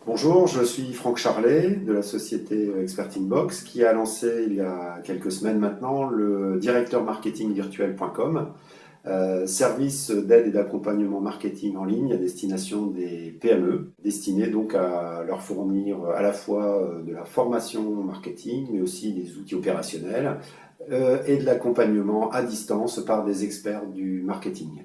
Bonjour, je suis Franck Charlet de la société Experting Box qui a lancé il y a quelques semaines maintenant le directeur marketing virtuel.com, service d'aide et d'accompagnement marketing en ligne à destination des PME, destiné donc à leur fournir à la fois de la formation marketing mais aussi des outils opérationnels et de l'accompagnement à distance par des experts du marketing.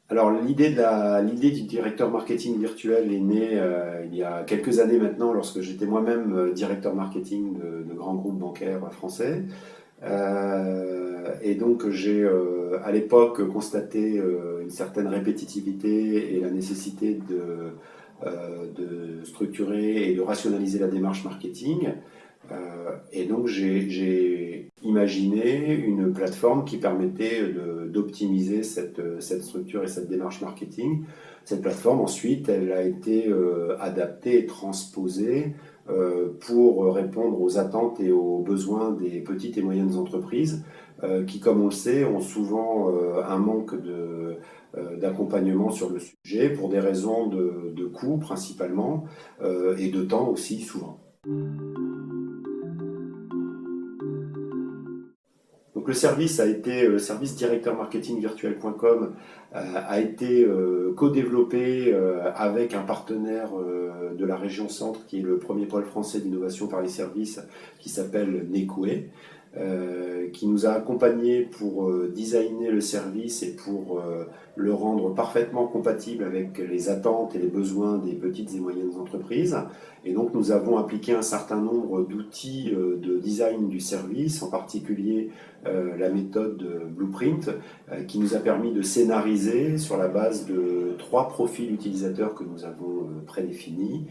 Alors l'idée du directeur marketing virtuel est née il y a quelques années maintenant lorsque j'étais moi-même directeur marketing de grands groupes bancaires français. Et donc j'ai à l'époque constaté une certaine répétitivité et la nécessité de structurer et de rationaliser la démarche marketing. Et donc j'ai imaginé une plateforme qui permettait d'optimiser cette structure et cette démarche marketing. Cette plateforme ensuite, elle a été adaptée et transposée pour répondre aux attentes et aux besoins des petites et moyennes entreprises qui, comme on le sait, ont souvent un manque d'accompagnement sur le sujet pour des raisons de coût principalement et de temps aussi souvent. Donc le service a été, le service directeur marketing virtuel.com a été co-développé avec un partenaire de la région Centre qui est le premier pôle français d'innovation par les services qui s'appelle Nekoué, qui nous a accompagnés pour designer le service et pour le rendre parfaitement compatible avec les attentes et les besoins des petites et moyennes entreprises. Et donc nous avons appliqué un certain nombre d'outils de design du service, en particulier la méthode Blueprint, qui nous a permis de scénariser sur la base de 3 profils utilisateurs que nous avons prédéfinis,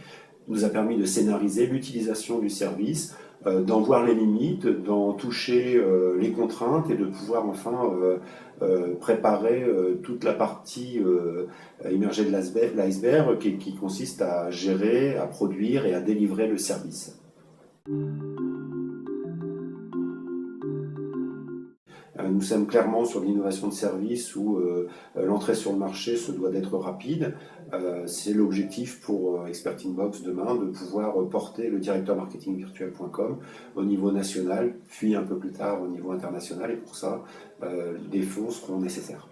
nous a permis de scénariser l'utilisation du service, d'en voir les limites, d'en toucher les contraintes et de pouvoir enfin préparer toute la partie immergée de l'iceberg qui consiste à gérer, à produire et à délivrer le service. Nous sommes clairement sur l'innovation de service où l'entrée sur le marché se doit d'être rapide. C'est l'objectif pour Experting Box demain, de pouvoir porter le directeur marketing virtuel.com au niveau national, puis un peu plus tard au niveau international. Et pour ça, des fonds seront nécessaires.